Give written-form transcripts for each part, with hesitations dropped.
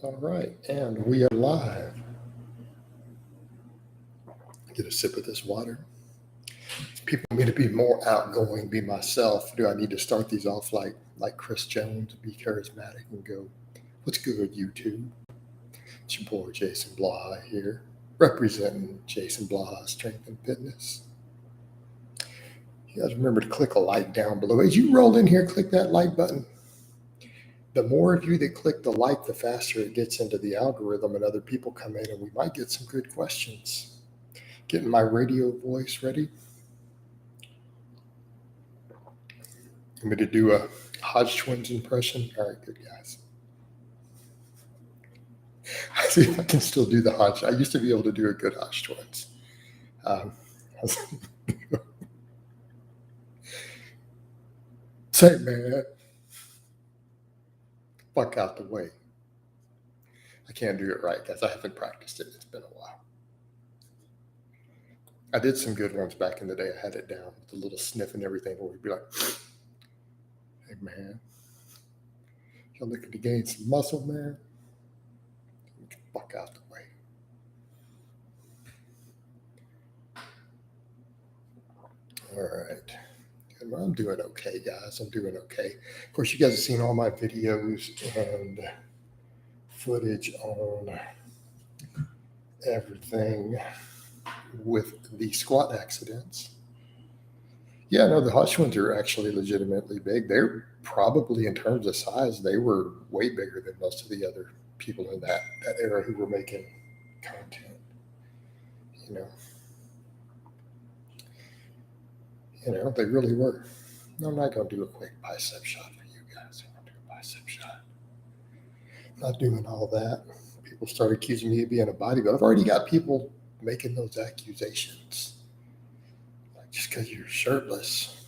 All right, and we are live. Get a sip of this water. People want me to be more outgoing, be myself. Do I need to start these off like Chris Jones, be charismatic and go, "What's good, YouTube?" It's your boy Jason Blaha here, representing Jason Blaha Strength and Fitness. You guys remember to click a like down below. As you roll in here, click that like button. The more of you that click the like, the faster it gets into the algorithm and other people come in, and we might get some good questions. Getting my radio voice ready. I'm going to do a Hodge Twins impression. All right, good guys. I see if I can still do the Hodge. I used to be able to do a good Hodge Twins. Say, man, fuck out the way. I can't do it right, guys. I haven't practiced it. It's been a while. I did some good ones back in the day. I had it down with a little sniff and everything where we'd be like, hey, man, you're looking to gain some muscle, man? Fuck out the way. All right. Well, I'm doing okay, guys. I'm doing okay. Of course, you guys have seen all my videos and footage on everything with the squat accidents. Yeah, no, the Hodge Twins are actually legitimately big. They're probably, in terms of size, they were way bigger than most of the other people in that era who were making content. They really were. No, I'm not going to do a quick bicep shot for you guys. I'm going to do a bicep shot. I'm not doing all that. People start accusing me of being a bodybuilder. I've already got people making those accusations. Like, just because you're shirtless,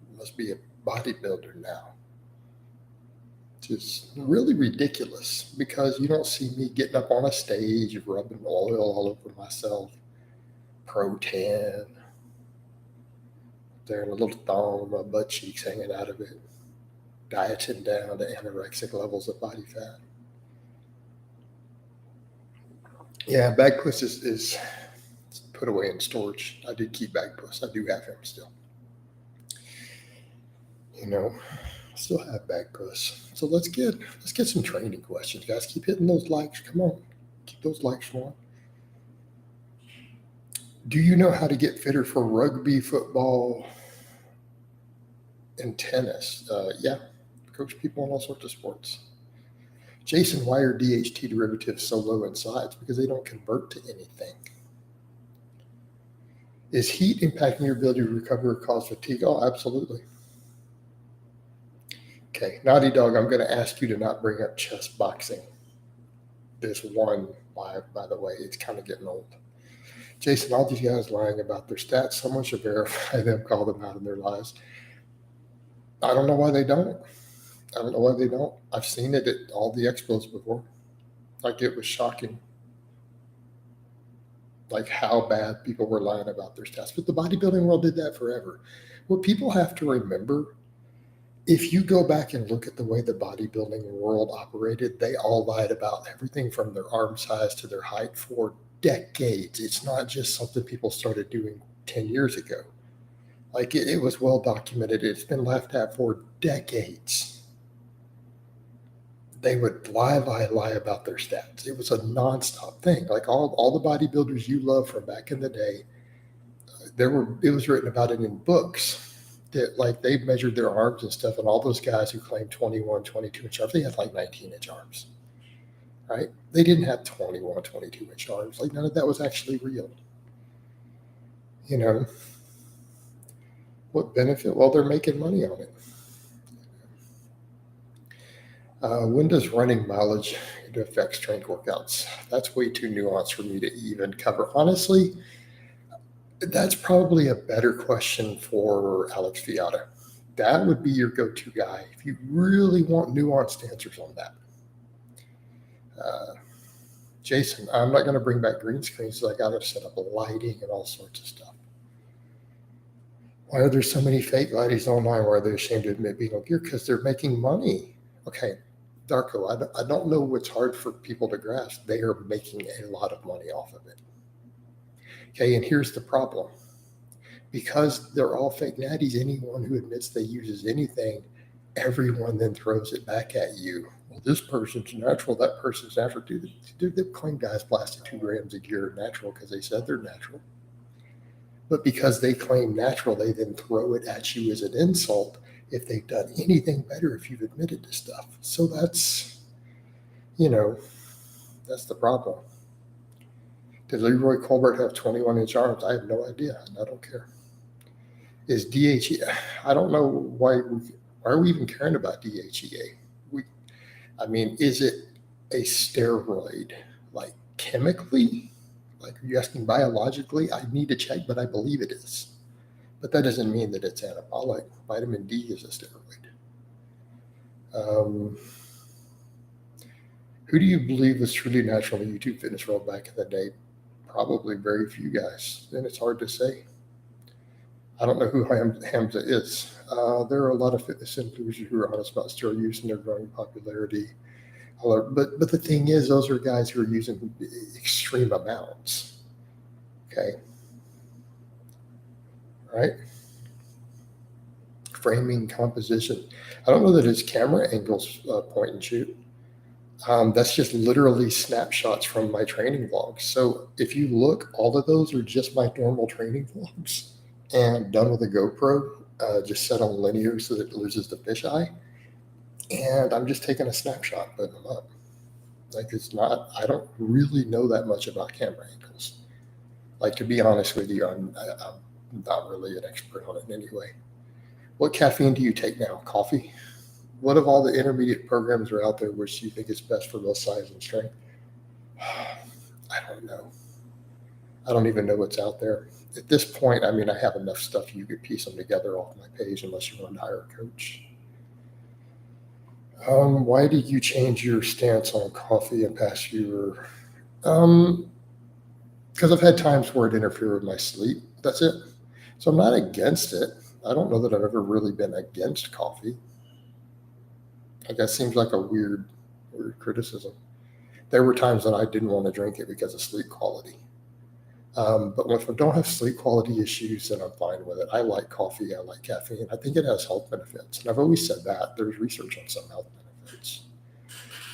you must be a bodybuilder now. Just really ridiculous, because you don't see me getting up on a stage, rubbing oil all over myself, Pro-Tan, there in a little thong, my butt cheeks hanging out of it, dieting down to anorexic levels of body fat. Yeah, bag puss is put away in storage. I did keep bag puss. I do have him still. Still have bag puss. So let's get some training questions, guys. Keep hitting those likes. Come on, keep those likes flowing. Do you know how to get fitter for rugby, football, and tennis? Yeah, coach people in all sorts of sports. Jason, why are DHT derivatives so low in size? Because they don't convert to anything. Is heat impacting your ability to recover or cause fatigue? Oh, absolutely. Okay, Naughty Dog, I'm going to ask you to not bring up chess boxing. This one live, by the way, it's kind of getting old. Jason, all these guys lying about their stats, someone should verify them, call them out in their lies. I don't know why they don't. I've seen it at all the expos before. Like, it was shocking. Like, how bad people were lying about their stats. But the bodybuilding world did that forever. What people have to remember, if you go back and look at the way the bodybuilding world operated, they all lied about everything from their arm size to their height for decades. It's not just something people started doing 10 years ago. Like, it was well documented. It's been laughed at for decades. They would lie about their stats. It was a nonstop thing. Like, all the bodybuilders you love from back in the day, it was written about it in books that, like, they measured their arms and stuff, and all those guys who claimed 21, 22-inch arms, they had like 19-inch arms, right? They didn't have 21, 22-inch arms. Like, none of that was actually real. What benefit? Well, they're making money on it. When does running mileage affect strength workouts? That's way too nuanced for me to even cover. Honestly, that's probably a better question for Alex Fiata. That would be your go-to guy if you really want nuanced answers on that. Jason, I'm not going to bring back green screens, so I got to set up lighting and all sorts of stuff. Why are there so many fake lighties online? Why are they ashamed to admit being on gear? Because they're making money. Okay, Darko, I don't know what's hard for people to grasp. They are making a lot of money off of it. Okay, and here's the problem. Because they're all fake natties, anyone who admits they uses anything, everyone then throws it back at you. Well, this person's natural, that person's natural. Dude, they claim guys blasted 2 grams a year natural because they said they're natural. But because they claim natural, they then throw it at you as an insult if they've done anything better if you've admitted to stuff. So that's, that's the problem. Did Leroy Colbert have 21-inch arms? I have no idea, and I don't care. Is DHEA? I don't know why are we even caring about DHEA? Is it a steroid, like chemically? Like, are you asking biologically? I need to check, but I believe it is. But that doesn't mean that it's anabolic. Vitamin D is a steroid. Who do you believe was truly natural in the YouTube fitness world back in the day? Probably very few guys. And it's hard to say. I don't know who Hamza is. There are a lot of fitness influencers who are honest about steroid use and their growing popularity. But the thing is, those are guys who are using extreme amounts. Okay. Right? Framing, composition. I don't know that it's camera angles, point and shoot. That's just literally snapshots from my training vlogs. So if you look, all of those are just my normal training vlogs and done with a GoPro, just set on linear so that it loses the fisheye. And I'm just taking a snapshot, putting them up. Like, it's not, I don't really know that much about camera angles. Like, to be honest with you, I'm not really an expert on it in any way. What caffeine do you take now? Coffee? What of all the intermediate programs are out there, which do you think is best for both size and strength? I don't know. I don't even know what's out there. At this point, I have enough stuff you could piece them together off my page unless you want to hire a coach. Why did you change your stance on coffee in past year? Because I've had times where it interfered with my sleep. That's it. So I'm not against it. I don't know that I've ever really been against coffee. Like, that seems like a weird criticism. There were times that I didn't want to drink it because of sleep quality. But if I don't have sleep quality issues, then I'm fine with it. I like coffee. I like caffeine. I think it has health benefits. And I've always said that. There's research on some health benefits.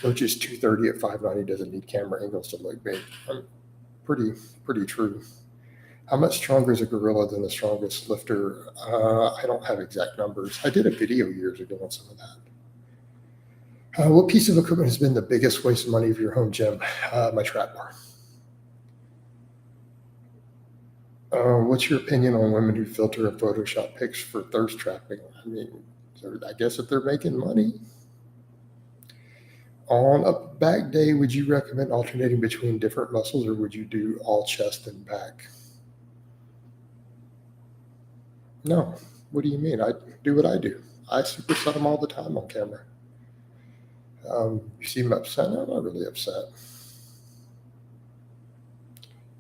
Coach's 230 at 590 doesn't need camera angles to look big. Pretty true. How much stronger is a gorilla than the strongest lifter? I don't have exact numbers. I did a video years ago on some of that. What piece of equipment has been the biggest waste of money of your home gym? My trap bar. What's your opinion on women who filter and Photoshop pics for thirst trapping? I guess if they're making money. On a back day, would you recommend alternating between different muscles, or would you do all chest and back? No. What do you mean? I do what I do. I superset them all the time on camera. You seem upset? No, I'm not really upset.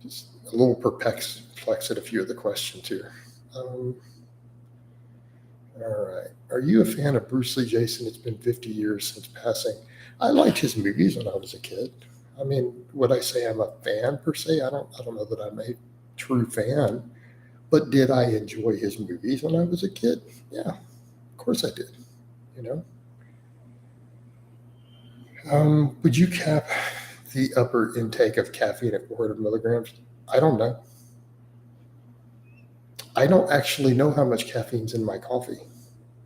Just a little perplexed at a few of the questions here. All right. Are you a fan of Bruce Lee, Jason? It's been 50 years since passing. I liked his movies when I was a kid. Would I say I'm a fan per se? I don't know that I'm a true fan. But did I enjoy his movies when I was a kid? Yeah, of course I did. Would you cap the upper intake of caffeine at 400 milligrams? I don't know. I don't actually know how much caffeine's in my coffee.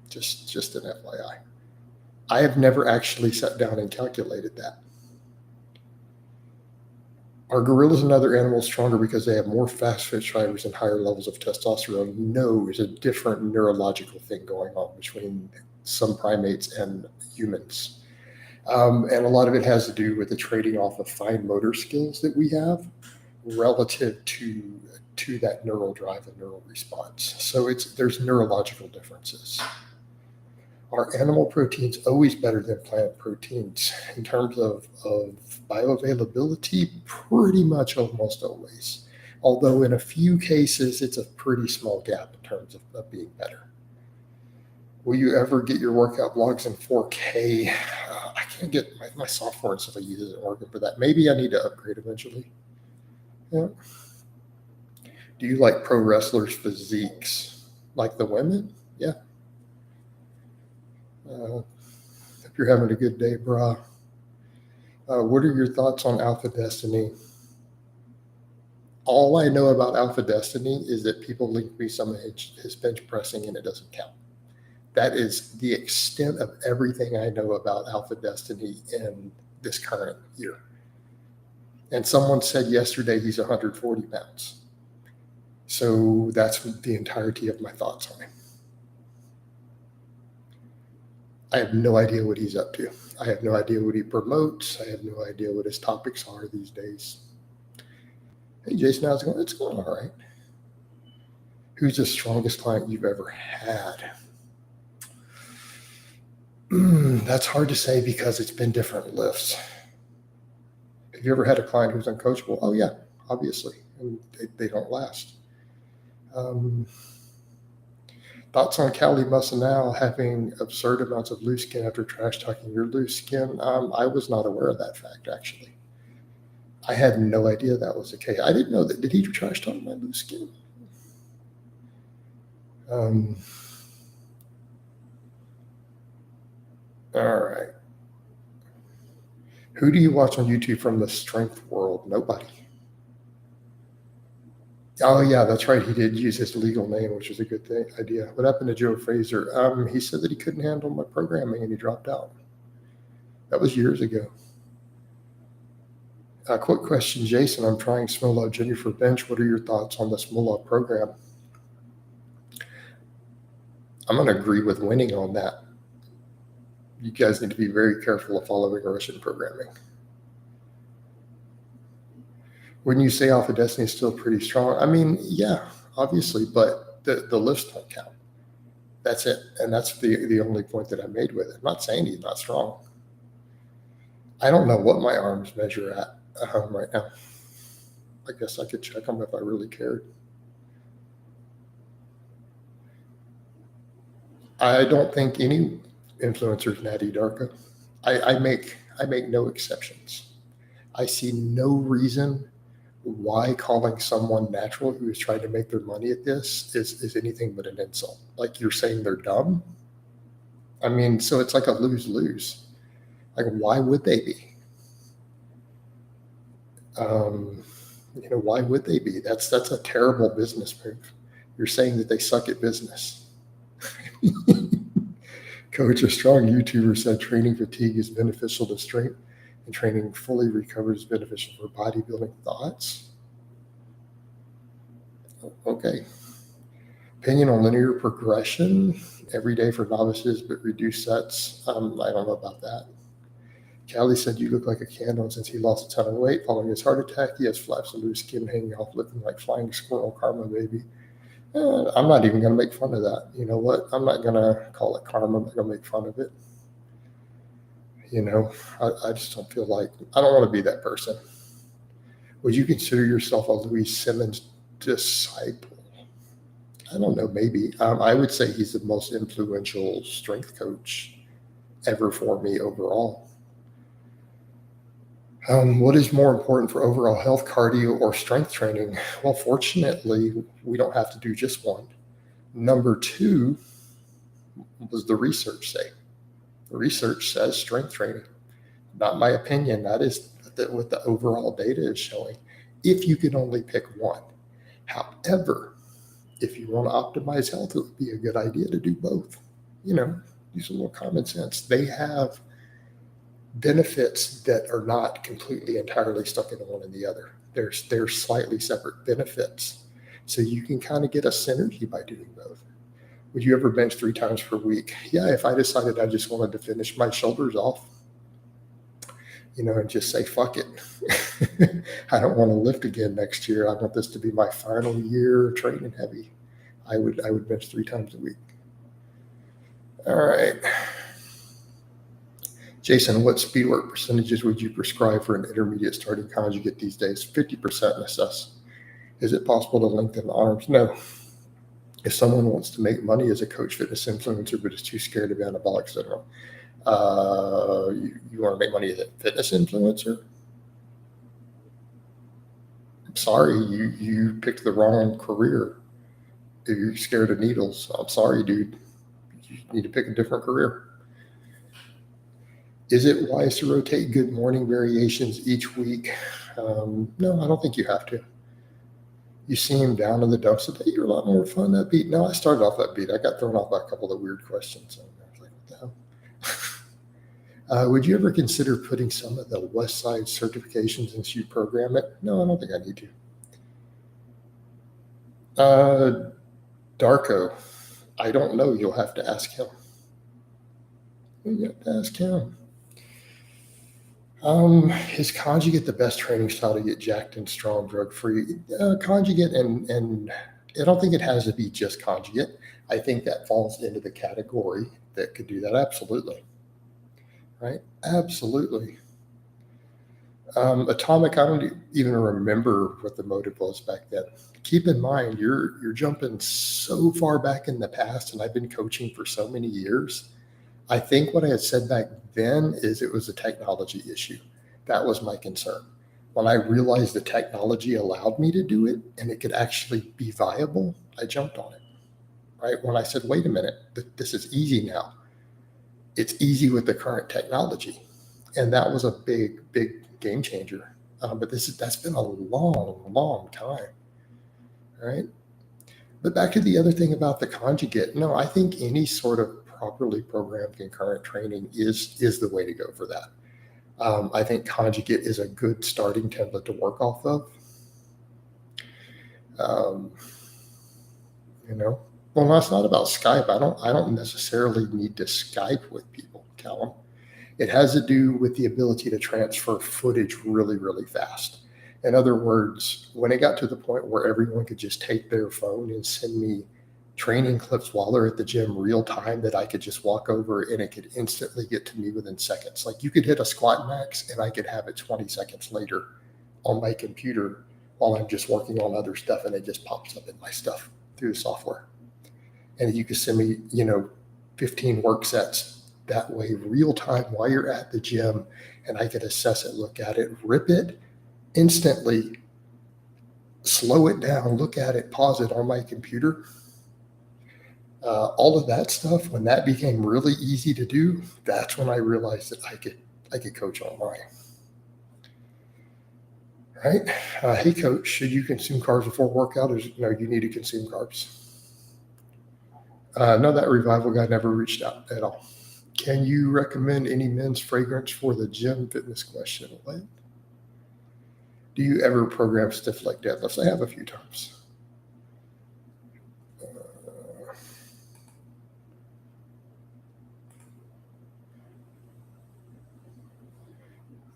Just an FYI. I have never actually sat down and calculated that. Are gorillas and other animals stronger because they have more fast twitch fibers and higher levels of testosterone? No, there's a different neurological thing going on between some primates and humans. And a lot of it has to do with the trading off of fine motor skills that we have relative to that neural drive and neural response. So there's neurological differences. Are animal proteins always better than plant proteins? In terms of bioavailability, pretty much almost always. Although in a few cases, it's a pretty small gap in terms of being better. Will you ever get your workout vlogs in 4K? I can't get my software and stuff I use isn't working for that. Maybe I need to upgrade eventually. Yeah. Do you like pro wrestlers' physiques? Like the women? Yeah. Hope you're having a good day, brah. What are your thoughts on Alpha Destiny? All I know about Alpha Destiny is that people link me some of his bench pressing and it doesn't count. That is the extent of everything I know about Alpha Destiny in this current year. And someone said yesterday he's 140 pounds. So that's the entirety of my thoughts on him. I have no idea what he's up to. I have no idea what he promotes. I have no idea what his topics are these days. Hey, Jason, how's it going? It's going all right. Who's the strongest client you've ever had? That's hard to say because it's been different lifts. Have you ever had a client who's uncoachable? Oh, yeah, obviously. And they don't last. Thoughts on Callie Mussinal having absurd amounts of loose skin after trash talking your loose skin? I was not aware of that fact, actually. I had no idea that was the case. I didn't know that. Did he trash talk my loose skin? All right. Who do you watch on YouTube from the strength world? Nobody. Oh, yeah, that's right. He did use his legal name, which was a good idea. What happened to Joe Fraser? He said that he couldn't handle my programming and he dropped out. That was years ago. Quick question, Jason. I'm trying Small Junior for bench. What are your thoughts on the Small program? I'm going to agree with winning on that. You guys need to be very careful of following Russian programming. Wouldn't you say Alpha Destiny is still pretty strong? I mean, yeah, obviously, but the lifts don't count. That's it. And that's the only point that I made with it. I'm not saying he's not strong. I don't know what my arms measure at right now. I guess I could check them if I really cared. I don't think any influencer's natty Darka. I make no exceptions. I see no reason why calling someone natural who is trying to make their money at this is anything but an insult. Like you're saying they're dumb. I mean, so it's like a lose-lose. Like, why would they be? Why would they be? That's a terrible business move. You're saying that they suck at business. Coach, a strong YouTuber said training fatigue is beneficial to strength and training fully recovered is beneficial for bodybuilding. Thoughts? Okay. Opinion on linear progression every day for novices, but reduced sets. I don't know about that. Callie said you look like a candle, and since he lost a ton of weight following his heart attack, he has flaps of loose skin hanging off, looking like flying squirrel karma, baby. I'm not even going to make fun of that. You know what? I'm not going to call it karma. I'm not going to make fun of it. I just don't feel like, I don't want to be that person. Would you consider yourself a Louis Simmons disciple? I don't know, maybe. I would say he's the most influential strength coach ever for me overall. What is more important for overall health, cardio or strength training? Well, fortunately, we don't have to do just one. Number two, what does the research say? The research says strength training. Not my opinion. That is what the overall data is showing. If you can only pick one. However, if you want to optimize health, it would be a good idea to do both. Use a little common sense. They have benefits that are not completely entirely stuck into one and the other. They're slightly separate benefits. So you can kind of get a synergy by doing both. Would you ever bench 3 times per week? Yeah, if I decided I just wanted to finish my shoulders off, and just say, fuck it. I don't want to lift again next year. I want this to be my final year training heavy. I would bench 3 times a week. All right. Jason, what speed work percentages would you prescribe for an intermediate starting conjugate these days? 50% in assess. Is it possible to lengthen the arms? No. If someone wants to make money as a coach fitness influencer but is too scared of anabolic syndrome, You want to make money as a fitness influencer? I'm sorry, you picked the wrong career. If you're scared of needles, I'm sorry, dude. You need to pick a different career. Is it wise to rotate good morning variations each week? No, I don't think you have to. You seem down in the dumps today. You're a lot more fun upbeat. No, I started off upbeat. I got thrown off by a couple of weird questions. And I was like, what the hell? Would you ever consider putting some of the West Side certifications since you program it? No, I don't think I need to. Darko, I don't know. You'll have to ask him. You have to ask him. Is conjugate the best training style to get jacked and strong, drug free? Conjugate, and I don't think it has to be just conjugate. I think that falls into the category that could do that. Absolutely. Right? Absolutely. Atomic, I don't even remember what the motive was back then. Keep in mind, you're jumping so far back in the past, and I've been coaching for so many years. I think what I had said back then is it was a technology issue. That was my concern. When I realized the technology allowed me to do it and it could actually be viable, I jumped on it. Right? When I said, wait a minute, this is easy now. It's easy with the current technology. And that was a big, big game changer. But that's been a long, long time. Right? But back to the other thing about the conjugate. No, I think any sort of properly programmed concurrent training is the way to go for that. I think conjugate is a good starting template to work off of. Well, no, it's not about Skype. I don't necessarily need to Skype with people, Callum. It has to do with the ability to transfer footage really, really fast. In other words, when it got to the point where everyone could just take their phone and send me training clips while they're at the gym real time that I could just walk over and it could instantly get to me within seconds. Like you could hit a squat max and I could have it 20 seconds later on my computer while I'm just working on other stuff, and it just pops up in my stuff through the software. And you could send me, 15 work sets that way real time while you're at the gym, and I could assess it, look at it, rip it instantly, slow it down, look at it, pause it on my computer. All of that stuff, when that became really easy to do, that's when I realized that I could coach online. Right? Hey, coach, should you consume carbs before workout, or no, you need to consume carbs? No, that revival guy never reached out at all. Can you recommend any men's fragrance for the gym fitness question? What? Do you ever program stiff leg deadlifts? I have a few times.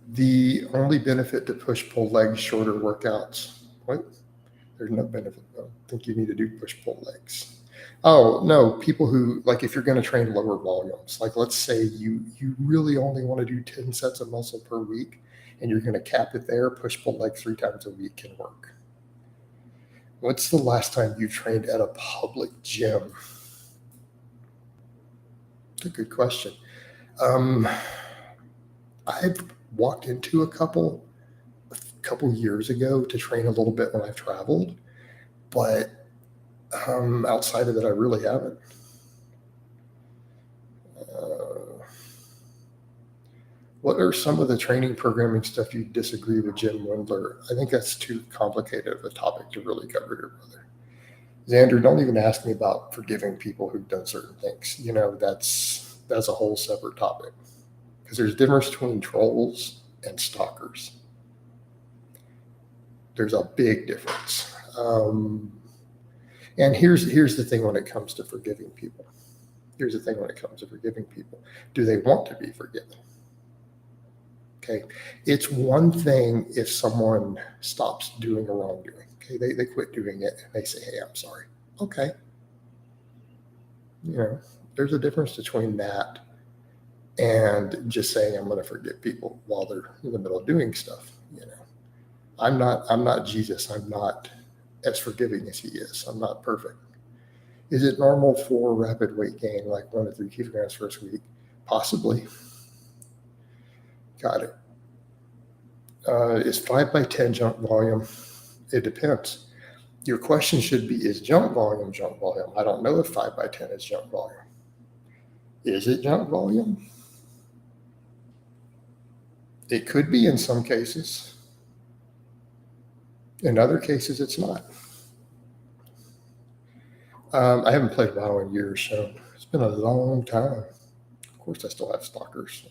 The only benefit to push-pull legs, shorter workouts. What? There's no benefit. I don't think you need to do push-pull legs. Oh, no, people who, like if you're going to train lower volumes, like let's say you really only want to do 10 sets of muscle per week and you're going to cap it there, push-pull legs 3 times a week can work. What's the last time you trained at a public gym? That's a good question. I've walked into a couple years ago to train a little bit when I've traveled, but outside of that, I really haven't. What are some of the training programming stuff you disagree with Jim Wendler? I think that's too complicated of a topic to really cover here, brother. Xander, don't even ask me about forgiving people who've done certain things. That's a whole separate topic, because there's a difference between trolls and stalkers. There's a big difference. And here's the thing when it comes to forgiving people. Do they want to be forgiven? Okay. It's one thing if someone stops doing a wrongdoing. Okay. They quit doing it and they say, hey, I'm sorry. Okay. There's a difference between that and just saying I'm going to forgive people while they're in the middle of doing stuff. I'm not Jesus. I'm not as forgiving as he is. I'm not perfect. Is it normal for rapid weight gain, like 1 to 3 kilograms first week, Possibly. Got it. Is 5 by 10 jump volume? It depends. Your question should be, is jump volume jump volume? I don't know if 5 by 10 is jump volume. Is it jump volume? It could be in some cases. In other cases, it's not. I haven't played WoW in years, so it's been a long time. Of course, I still have stalkers.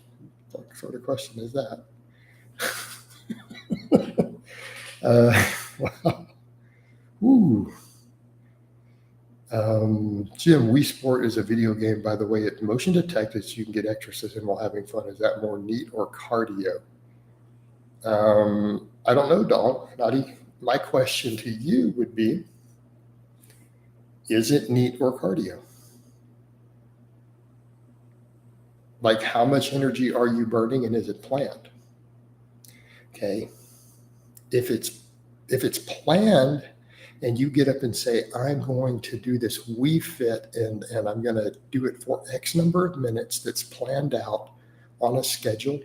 What sort of question is that? Wow. Ooh. Jim, Wii Sport is a video game, by the way. It's motion detected, so you can get exercise in while having fun. Is that more neat or cardio? I don't know, Dawn. Nadi. My question to you would be, is it neat or cardio? Like, how much energy are you burning, and is it planned? Okay. If it's planned, and you get up and say, I'm going to do this Wii Fit and I'm going to do it for X number of minutes that's planned out on a schedule,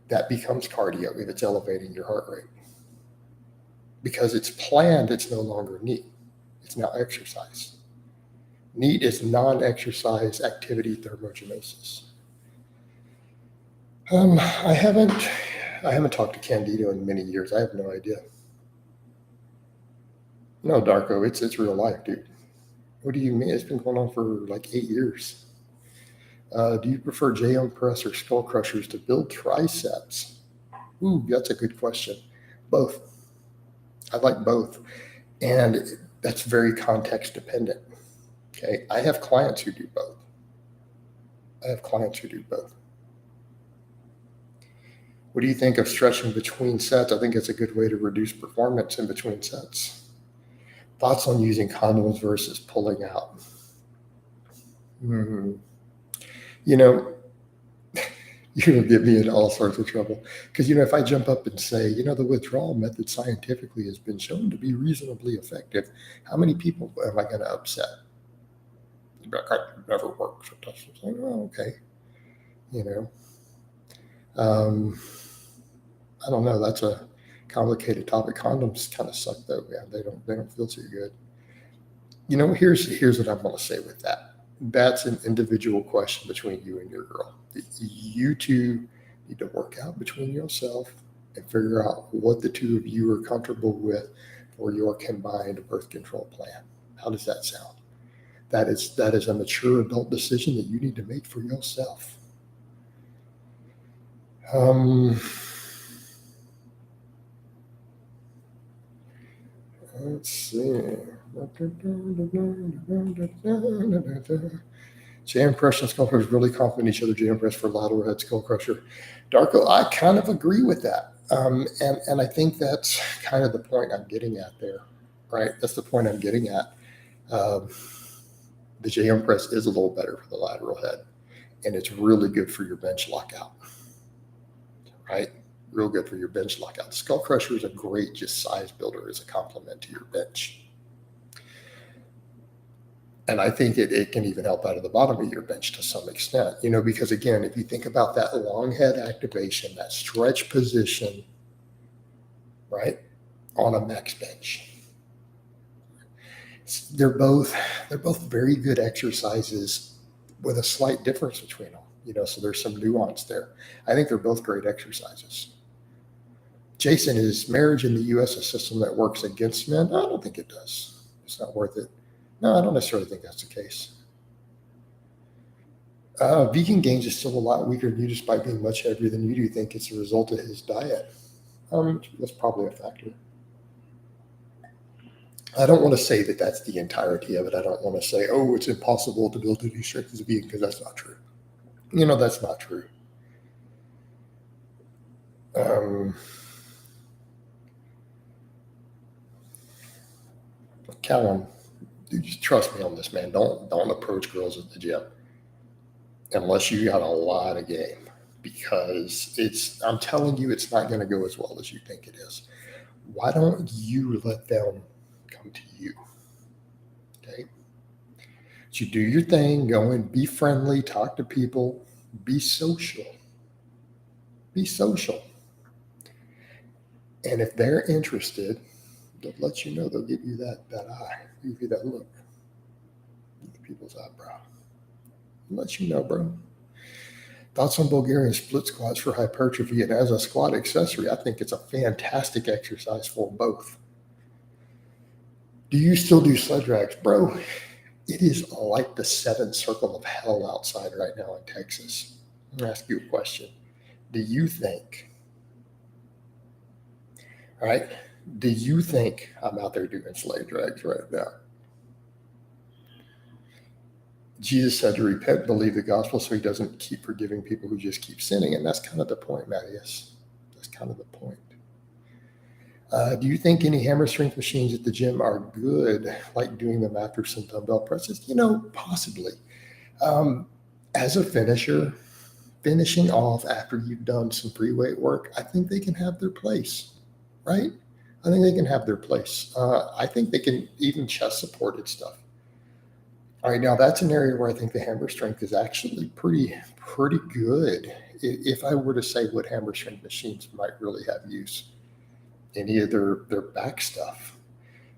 that becomes cardio if it's elevating your heart rate. Because it's planned, it's no longer neat. It's now exercise. NEAT is non-exercise activity thermogenesis. I haven't talked to Candido in many years. I have no idea. No, Darko, it's real life, dude. What do you mean? It's been going on for like 8 years. Do you prefer J-arm press or skull crushers to build triceps? Ooh, that's a good question. Both. I like both. And that's very context dependent. Okay. I have clients who do both. What do you think of stretching between sets? I think it's a good way to reduce performance in between sets. Thoughts on using condoms versus pulling out? You know, you're going to get me in all sorts of trouble. Because, if I jump up and say, the withdrawal method scientifically has been shown to be reasonably effective, how many people am I going to upset? Like, it never works. It's like, oh, okay. I don't know. That's a complicated topic. Condoms kind of suck, though. Yeah, they don't feel too good. Here's what I'm going to say with that. That's an individual question between you and your girl. You two need to work out between yourself and figure out what the two of you are comfortable with for your combined birth control plan. How does that sound? That is a mature adult decision that you need to make for yourself. Let's see. Jam Crush and Skull Crusher really complement each other. Jam Press for lateral head Skull Crusher. Darko, I kind of agree with that. And I think that's kind of the point I'm getting at there, right? That's the point I'm getting at. The Jam Press is a little better for the lateral head, and it's really good for your bench lockout, right? Real good for your bench lockout. The Skull Crusher is a great just size builder as a complement to your bench. And I think it can even help out of the bottom of your bench to some extent, because again, if you think about that long head activation, that stretch position, right, on a max bench, they're both very good exercises with a slight difference between them, so there's some nuance there. I think they're both great exercises. Jason, is marriage in the U.S. a system that works against men? I don't think it does. It's not worth it. No, I don't necessarily think that's the case. Vegan Gains is still a lot weaker than you despite being much heavier than you. Do you think it's a result of his diet? That's probably a factor. I don't want to say that that's the entirety of it. I don't want to say, oh, it's impossible to build any strength as a vegan, because that's not true. That's not true. Callum, dude, just trust me on this, man. Don't approach girls at the gym unless you got a lot of game, because I'm telling you, it's not going to go as well as you think it is. Why don't you let them come to you? Okay. You do your thing, go and be friendly, talk to people, be social. Be social. And if they're interested, they'll let you know. They'll give you that eye, give you that look, people's eyebrow. They'll let you know, bro. Thoughts on Bulgarian split squats for hypertrophy and as a squat accessory? I think it's a fantastic exercise for both. Do you still do sled drags? Bro, it is like the seventh circle of hell outside right now in Texas. I'm going to ask you a question. Do you think, all right, do you think I'm out there doing sled drags right now? Jesus had to repent and believe the gospel so he doesn't keep forgiving people who just keep sinning. And that's kind of the point, Mattias. That's kind of the point. Do you think any hammer strength machines at the gym are good, like doing them after some dumbbell presses? Possibly. As a finisher, finishing off after you've done some free weight work, I think they can have their place, right? I think they can have their place. I think they can even chest supported stuff. All right, now that's an area where I think the hammer strength is actually pretty good. If I were to say what hammer strength machines might really have use, any of their back stuff,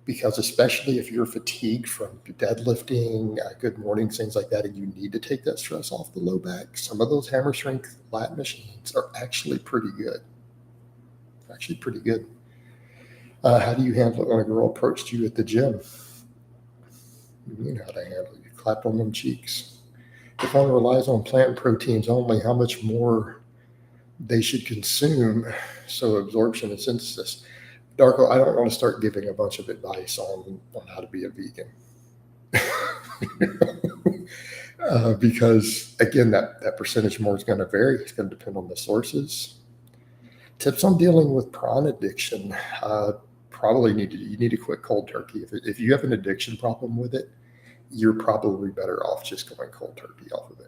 because especially if you're fatigued from deadlifting, good mornings, things like that, and you need to take that stress off the low back, some of those hammer strength lat machines are actually pretty good. Actually pretty good. How do you handle it when a girl approached you at the gym? You know how to handle it. You clap on them cheeks. If one relies on plant proteins only, how much more they should consume? So absorption and synthesis. Darko, I don't want to start giving a bunch of advice on how to be a vegan. Because again, that percentage more is going to vary. It's going to depend on the sources. Tips on dealing with prawn addiction. Probably you need to quit cold turkey. If you have an addiction problem with it, you're probably better off just going cold turkey off of it.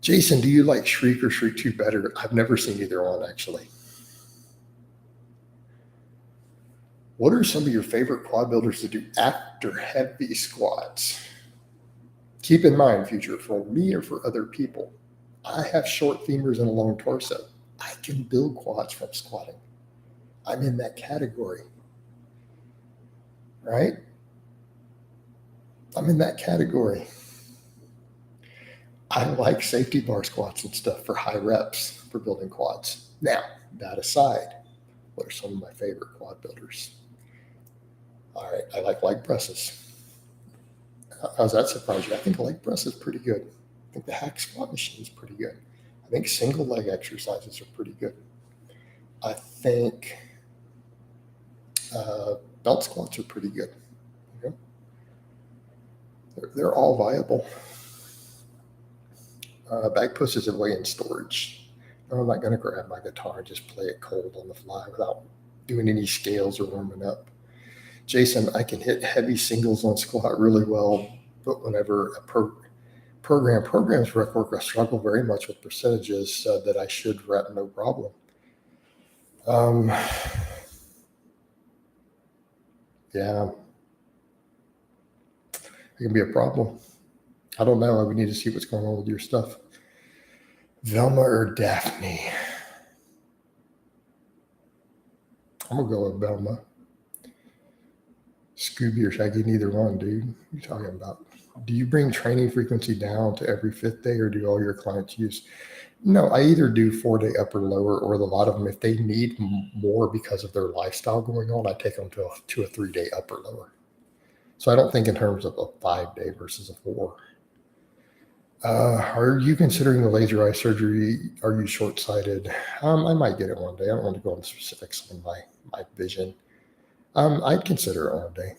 Jason, do you like Shriek or Shriek 2 better? I've never seen either one, actually. What are some of your favorite quad builders to do after heavy squats? Keep in mind, future, for me or for other people, I have short femurs and a long torso. I can build quads from squatting. I'm in that category, right? I'm in that category. I like safety bar squats and stuff for high reps for building quads. Now, that aside, what are some of my favorite quad builders? All right, I like leg presses. How does that surprise you? I think a leg press is pretty good. I think the hack squat machine is pretty good. I think single leg exercises are pretty good. I think belt squats are pretty good. They're all viable. Bag pushes away in storage. No, I'm not going to grab my guitar and just play it cold on the fly without doing any scales or warming up. Jason, I can hit heavy singles on squat really well, but whenever a programs rep work, I struggle very much with percentages that I should rep no problem. Yeah, it can be a problem. I don't know. We need to see what's going on with your stuff. Velma or Daphne? I'm going to go with Velma. Scooby or Shaggy, neither one, dude. What are you talking about? Do you bring training frequency down to every fifth day or do all your clients use? No, I either do 4-day upper lower or a lot of them, if they need more because of their lifestyle going on, I take them to a 3-day upper lower. So I don't think in terms of a 5-day versus a 4. Are you considering the laser eye surgery? Are you short-sighted? I might get it one day. I don't want to go into specifics on my vision. I'd consider it one day.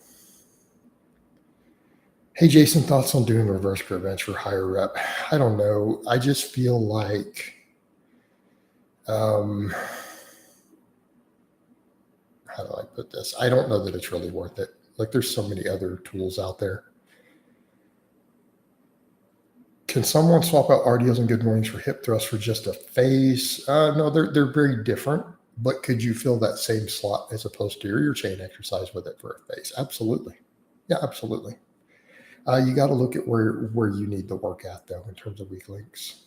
Hey, Jason, thoughts on doing reverse curve bench for higher rep? I don't know. I just feel like, how do I put this? I don't know that it's really worth it. Like, there's so many other tools out there. Can someone swap out RDLs and good mornings for hip thrusts for just a phase? No, they're very different. But could you fill that same slot as a posterior chain exercise with it for a phase? Absolutely. Yeah, absolutely. You got to look at where you need the work at, though, in terms of weak links.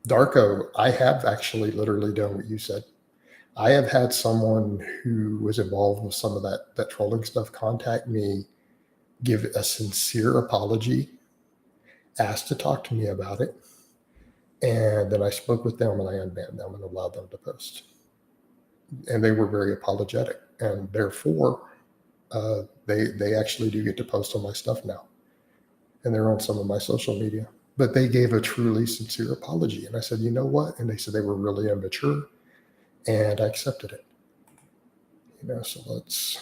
Darko, I have actually literally done what you said. I have had someone who was involved with some of that trolling stuff contact me, give a sincere apology, asked to talk to me about it, and then I spoke with them and I unbanned them and allowed them to post. And they were very apologetic, and therefore they actually do get to post on my stuff now, and they're on some of my social media. But they gave a truly sincere apology, and I said, you know what? And they said they were really immature, and I accepted it. So let's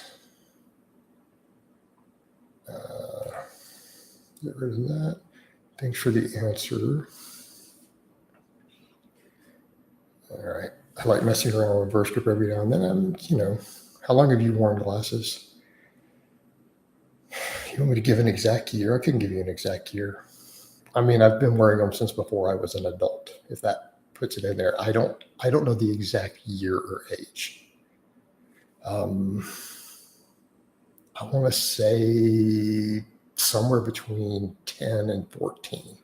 get rid of that. Thanks for the answer. All right. I like messing around with verse grip every now and then. How long have you worn glasses? You want me to give an exact year? I couldn't give you an exact year. I mean, I've been wearing them since before I was an adult, if that puts it in there. I don't know the exact year or age. I want to say somewhere between 10 and 14,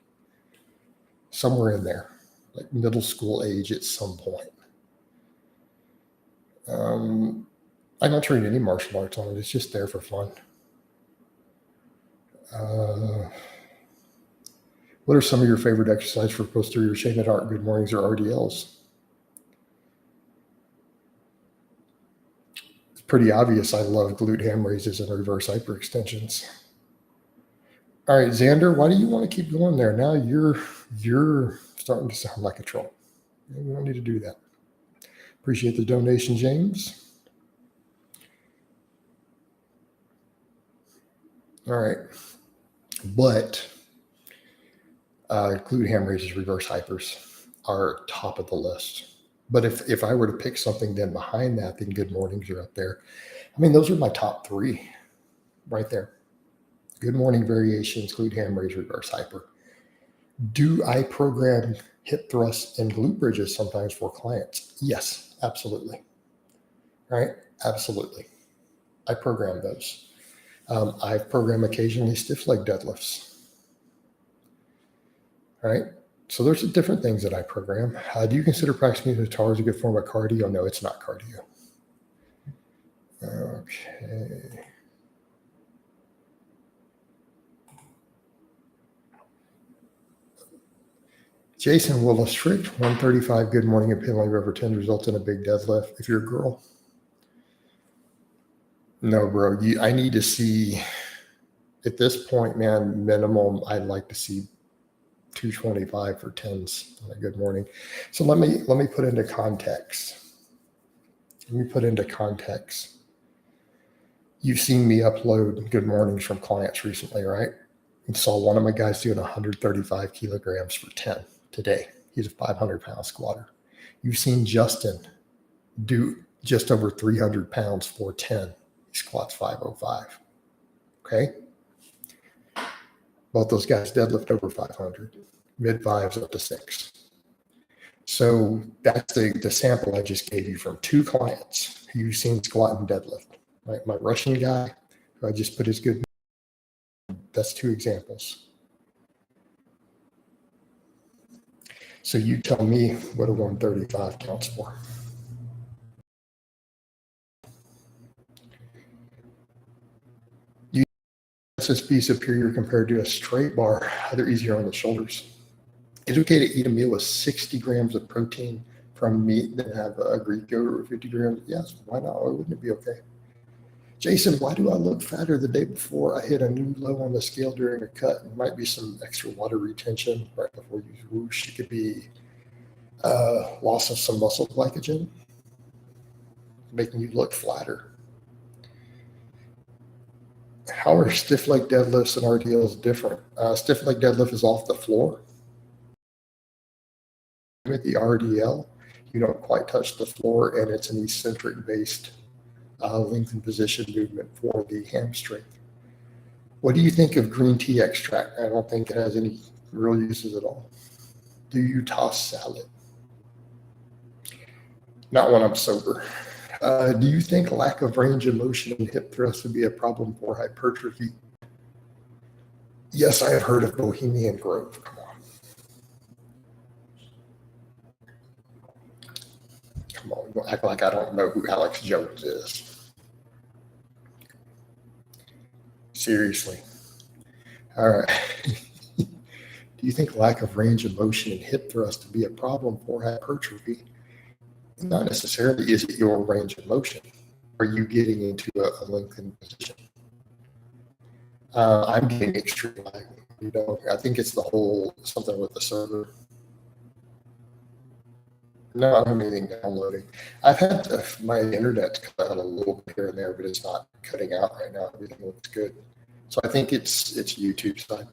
somewhere in there, like middle school age at some point. I don't train any martial arts on it. It's just there for fun. What are some of your favorite exercises for posterior chain at art, good mornings, or RDLs? It's pretty obvious I love glute ham raises and reverse hyperextensions. All right, Xander, why do you want to keep going there? Now you're starting to sound like a troll. We don't need to do that. Appreciate the donation, James. All right. But glute ham raises, reverse hypers are top of the list. But if I were to pick something then behind that, then good mornings are up there. I mean, those are my top three right there. Good morning variations, glute ham raise, reverse hyper. Do I program hip thrusts and glute bridges sometimes for clients? Yes, absolutely. Right? Absolutely. I program those. I program occasionally stiff leg deadlifts. All right. So there's different things that I program. Do you consider practicing the guitar as a good form of cardio? No, it's not cardio. Okay. Jason, will a strict 135 good morning and penalty over 10 result in a big deadlift if you're a girl? No, bro. I need to see, at this point, man, minimum, I'd like to see 225 for 10s on a good morning. So let me put into context. You've seen me upload good mornings from clients recently, right? You saw one of my guys doing 135 kilograms for 10 today. He's a 500-pound squatter. You've seen Justin do just over 300 pounds for 10. He squats 505. Okay? Both those guys deadlift over 500, mid fives up to 6. So that's the sample I just gave you from 2 clients who you've seen squat and deadlift. Right? My Russian guy, who I just put his good, that's 2 examples. So you tell me what a 135 counts for. SSB superior compared to a straight bar, they're easier on the shoulders. It's okay to eat a meal with 60 grams of protein from meat than have a Greek yogurt with 50 grams. Yes, why not? Why wouldn't it be okay? Jason, why do I look fatter the day before I hit a new low on the scale during a cut? It might be some extra water retention right before you whoosh. It could be loss of some muscle glycogen, making you look flatter. How are stiff leg deadlifts and RDLs different? Stiff leg deadlift is off the floor. With the RDL, you don't quite touch the floor, and it's an eccentric based lengthened position movement for the hamstring. What do you think of green tea extract? I don't think it has any real uses at all. Do you toss salad? Not when I'm sober. Do you think lack of range of motion and hip thrust would be a problem for hypertrophy? Yes, I have heard of Bohemian Grove. Come on. Come on. Don't act like I don't know who Alex Jones is. Seriously. All right. Do you think lack of range of motion and hip thrust to be a problem for hypertrophy? Not necessarily. Is it your range of motion? Are you getting into a lengthened position? I'm getting extreme lag. I think it's the whole something with the server. No, I don't have anything downloading. I've had my internet cut out a little bit here and there, but it's not cutting out right now. Everything looks good. So I think it's YouTube side.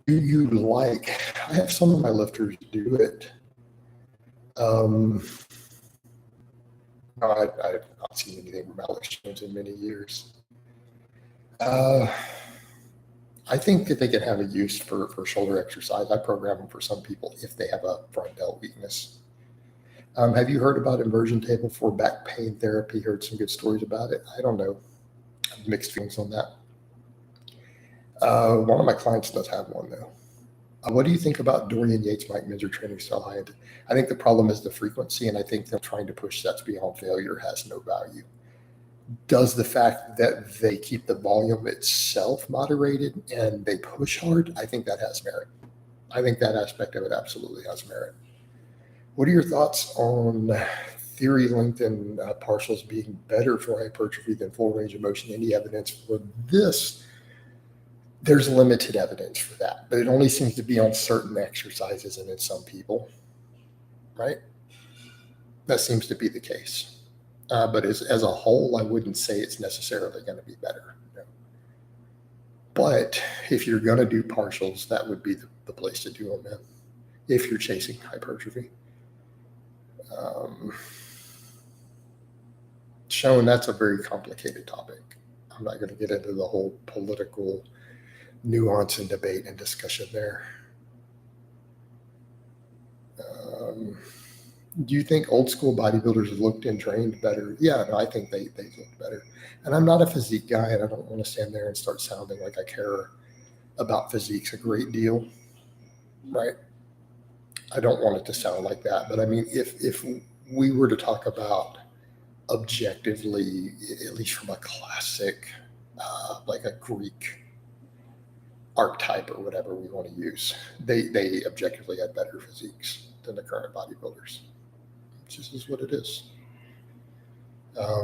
Do you like? I have some of my lifters do it. No, I've not seen anything from Alex Jones in many years. I think that they can have a use for shoulder exercise. I program them for some people if they have a front delt weakness. Have you heard about inversion table for back pain therapy? Heard some good stories about it. I don't know. Mixed feelings on that. One of my clients does have one though. What do you think about Dorian Yates, Mike Minzer training style high end? I think the problem is the frequency, and I think them trying to push sets beyond failure has no value. Does the fact that they keep the volume itself moderated and they push hard, I think that has merit. I think that aspect of it absolutely has merit. What are your thoughts on theory lengthened partials being better for hypertrophy than full range of motion? Any evidence for this? There's limited evidence for that, but it only seems to be on certain exercises and in some people, right? That seems to be the case. But as a whole, I wouldn't say it's necessarily going to be better. But if you're going to do partials, that would be the place to do them in if you're chasing hypertrophy. Sean, that's a very complicated topic. I'm not going to get into the whole political nuance and debate and discussion there. Do you think old school bodybuilders looked and trained better? Yeah, no, I think they looked better. And I'm not a physique guy, and I don't want to stand there and start sounding like I care about physiques a great deal, right? I don't want it to sound like that. But I mean, if we were to talk about objectively, at least from a classic, like a Greek archetype or whatever we want to use, they objectively had better physiques than the current bodybuilders. It just is what it is. I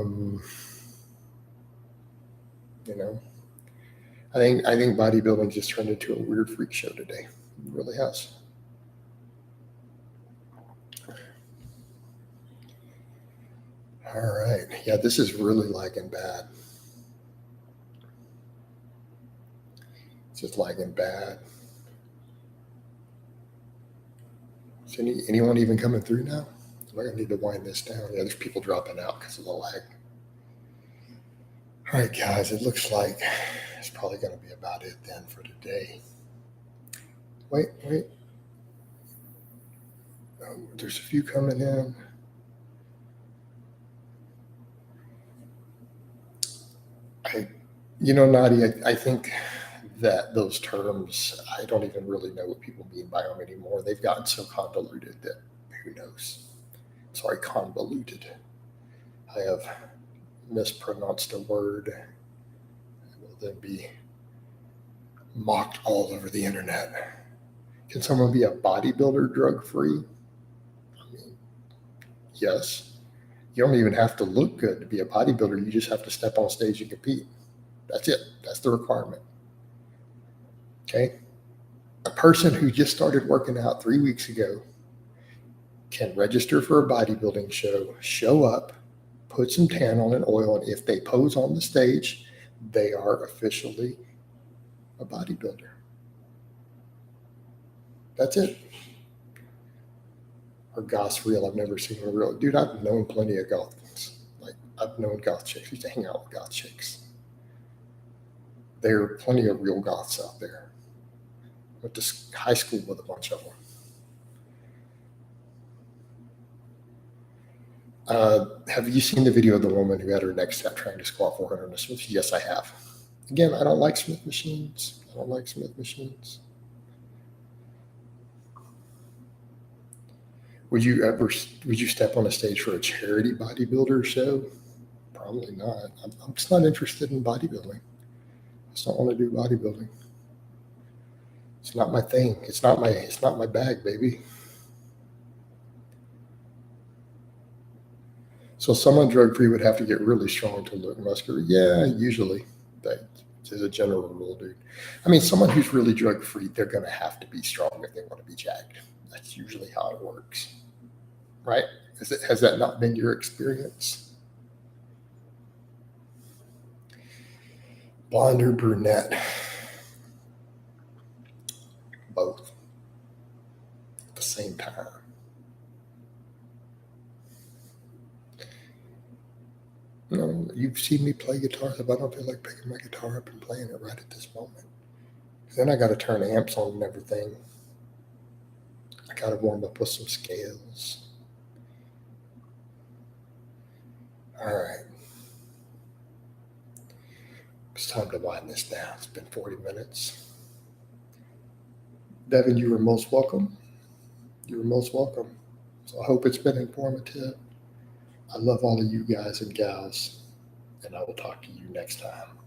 think bodybuilding just turned into a weird freak show today. It really has. All right. Yeah, this is really lagging bad. It's just lagging bad. Is anyone even coming through now? I'm going to need to wind this down. Yeah, there's people dropping out because of the lag. All right, guys, it looks like it's probably going to be about it then for today. Wait. Oh, there's a few coming in. Nadia, I think that those terms, I don't even really know what people mean by them anymore. They've gotten so convoluted that who knows? Sorry, convoluted. I have mispronounced a word. It will then be mocked all over the internet. Can someone be a bodybuilder drug-free? I mean, yes. You don't even have to look good to be a bodybuilder. You just have to step on stage and compete. That's it. That's the requirement. Okay? A person who just started working out 3 weeks ago can register for a bodybuilding show up, put some tan on an oil, and if they pose on the stage, they are officially a bodybuilder. That's it. Or goths real. I've never seen a real. Dude, I've known plenty of goths. Like, I've known goth chicks. I used to hang out with goth chicks. There are plenty of real goths out there. Went to high school with a bunch of them. Have you seen the video of the woman who had her neck snap trying to squat 400 on a Smith? Yes, I have. Again, I don't like Smith machines. I don't like Smith machines. Would you step on a stage for a charity bodybuilder show? Probably not. I'm just not interested in bodybuilding. I just don't want to do bodybuilding. It's not my thing. It's not my bag, baby. So someone drug-free would have to get really strong to look muscular. Yeah, usually. That is a general rule, dude. I mean, someone who's really drug-free, they're going to have to be strong if they want to be jacked. That's usually how it works, right? Has that not been your experience? Blonde or brunette? Both. At the same time. No, you've seen me play guitar. If I don't feel like picking my guitar up and playing it right at this moment, then I got to turn amps on and everything. I got to warm up with some scales. All right. It's time to wind this down. It's been 40 minutes. Devin, you were most welcome. You were most welcome. So I hope it's been informative. I love all of you guys and gals, and I will talk to you next time.